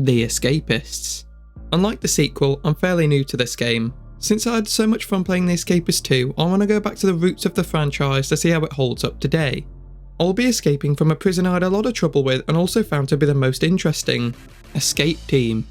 The Escapists. Unlike the sequel, I'm fairly new to this game. Since I had so much fun playing The Escapists 2, I want to go back to the roots of the franchise to see how it holds up today. I'll be escaping from a prison I had a lot of trouble with and also found to be the most interesting. Escape Team.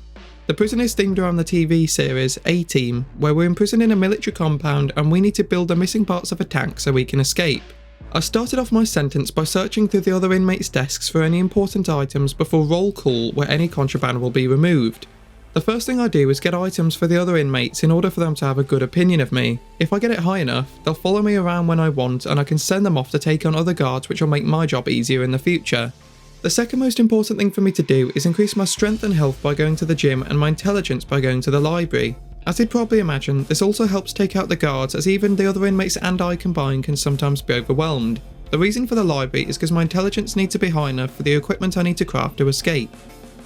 The prison is themed around the TV series A-Team, where we're imprisoned in a military compound and we need to build the missing parts of a tank so we can escape. I started off my sentence by searching through the other inmates' desks for any important items before roll call, where any contraband will be removed. The first thing I do is get items for the other inmates in order for them to have a good opinion of me. If I get it high enough, they'll follow me around when I want and I can send them off to take on other guards, which will make my job easier in the future. The second most important thing for me to do is increase my strength and health by going to the gym and my intelligence by going to the library. As you'd probably imagine, this also helps take out the guards, as even the other inmates and I combined can sometimes be overwhelmed. The reason for the library is because my intelligence needs to be high enough for the equipment I need to craft to escape.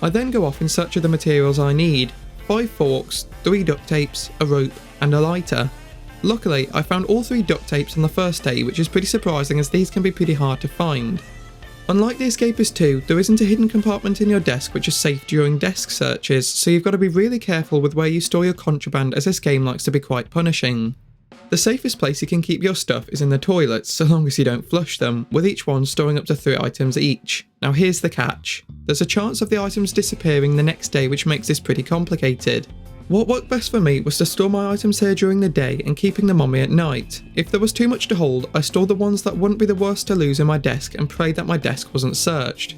I then go off in search of the materials I need: 5 forks, 3 duct tapes, a rope, and a lighter. Luckily, I found all 3 duct tapes on the first day, which is pretty surprising as these can be pretty hard to find. Unlike The Escapists 2, there isn't a hidden compartment in your desk which is safe during desk searches, so you've got to be really careful with where you store your contraband, as this game likes to be quite punishing. The safest place you can keep your stuff is in the toilets, so long as you don't flush them, with each one storing up to 3 items each. Now here's the catch. There's a chance of the items disappearing the next day, which makes this pretty complicated. What worked best for me was to store my items here during the day and keeping them on me at night. If there was too much to hold, I stored the ones that wouldn't be the worst to lose in my desk and prayed that my desk wasn't searched.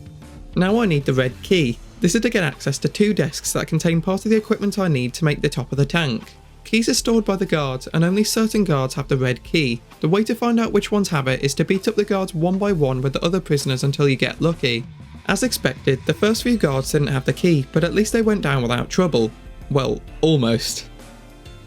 Now I need the red key. This is to get access to 2 desks that contain part of the equipment I need to make the top of the tank. Keys are stored by the guards and only certain guards have the red key. The way to find out which ones have it is to beat up the guards one by one with the other prisoners until you get lucky. As expected, the first few guards didn't have the key, but at least they went down without trouble. Well, almost.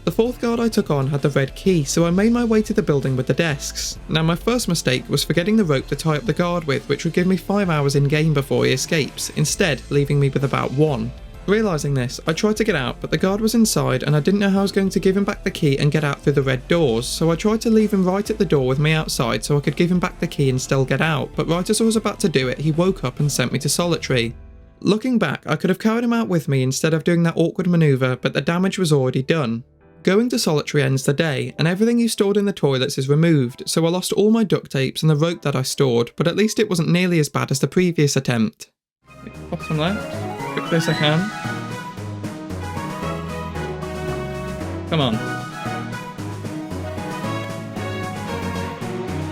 The 4th guard I took on had the red key, so I made my way to the building with the desks. Now my first mistake was forgetting the rope to tie up the guard with, which would give me 5 hours in game before he escapes, instead leaving me with about 1. Realising this, I tried to get out, but the guard was inside and I didn't know how I was going to give him back the key and get out through the red doors, so I tried to leave him right at the door with me outside so I could give him back the key and still get out, but right as I was about to do it, he woke up and sent me to solitary. Looking back, I could have carried him out with me instead of doing that awkward manoeuvre, but the damage was already done. Going to solitary ends the day, and everything you stored in the toilets is removed, so I lost all my duct tapes and the rope that I stored, but at least it wasn't nearly as bad as the previous attempt. Bottom left, quickly as I can. Come on.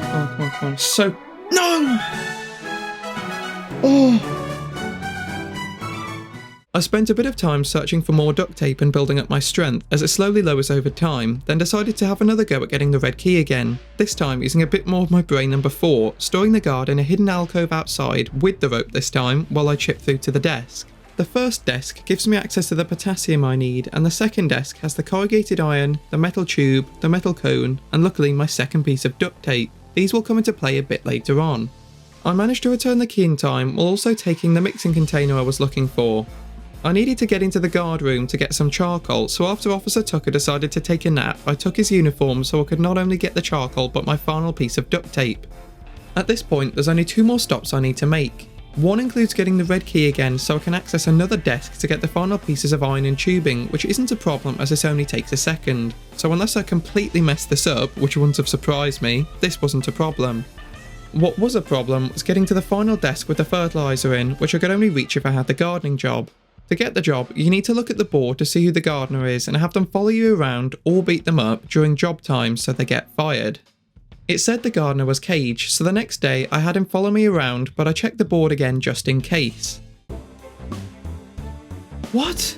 Come on. So... No! Oh! I spent a bit of time searching for more duct tape and building up my strength as it slowly lowers over time, then decided to have another go at getting the red key again, this time using a bit more of my brain than before, storing the guard in a hidden alcove outside with the rope this time while I chip through to the desk. The first desk gives me access to the potassium I need, and the second desk has the corrugated iron, the metal tube, the metal cone, and luckily my second piece of duct tape. These will come into play a bit later on. I managed to return the key in time while also taking the mixing container I was looking for. I needed to get into the guard room to get some charcoal, so after Officer Tucker decided to take a nap, I took his uniform so I could not only get the charcoal but my final piece of duct tape. At this point, there's only 2 more stops I need to make. One includes getting the red key again so I can access another desk to get the final pieces of iron and tubing, which isn't a problem as this only takes a second. So unless I completely messed this up, which wouldn't have surprised me, this wasn't a problem. What was a problem was getting to the final desk with the fertiliser in, which I could only reach if I had the gardening job. To get the job, you need to look at the board to see who the gardener is and have them follow you around or beat them up during job time so they get fired. It said the gardener was Cage, so the next day I had him follow me around, but I checked the board again just in case. What?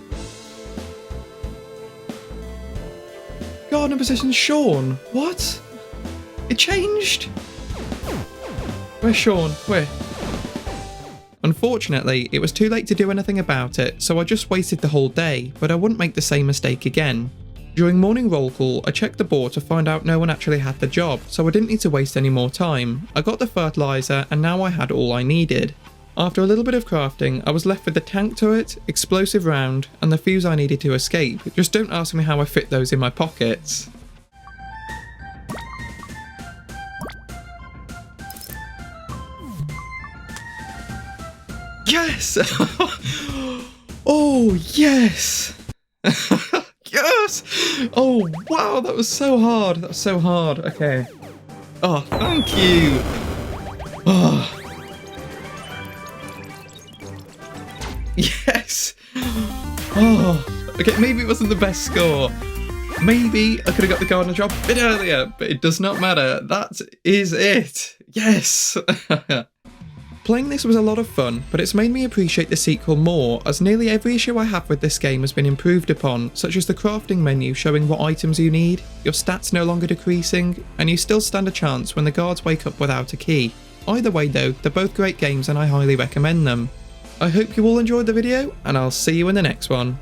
Gardener position Sean. What? It changed? Where's Sean? Where? Unfortunately, it was too late to do anything about it, so I just wasted the whole day, but I wouldn't make the same mistake again. During morning roll call, I checked the board to find out no one actually had the job, so I didn't need to waste any more time. I got the fertiliser and now I had all I needed. After a little bit of crafting, I was left with the tank turret, explosive round, and the fuse I needed to escape. Just don't ask me how I fit those in my pockets. Yes! Oh! Oh, yes! Yes! Oh, wow, that was so hard. That was so hard. Okay. Oh, thank you. Oh. Yes! Oh, okay, maybe it wasn't the best score. Maybe I could have got the gardener job a bit earlier, but it does not matter. That is it. Yes! Playing this was a lot of fun, but it's made me appreciate the sequel more, as nearly every issue I have with this game has been improved upon, such as the crafting menu showing what items you need, your stats no longer decreasing, and you still stand a chance when the guards wake up without a key. Either way though, they're both great games and I highly recommend them. I hope you all enjoyed the video, and I'll see you in the next one.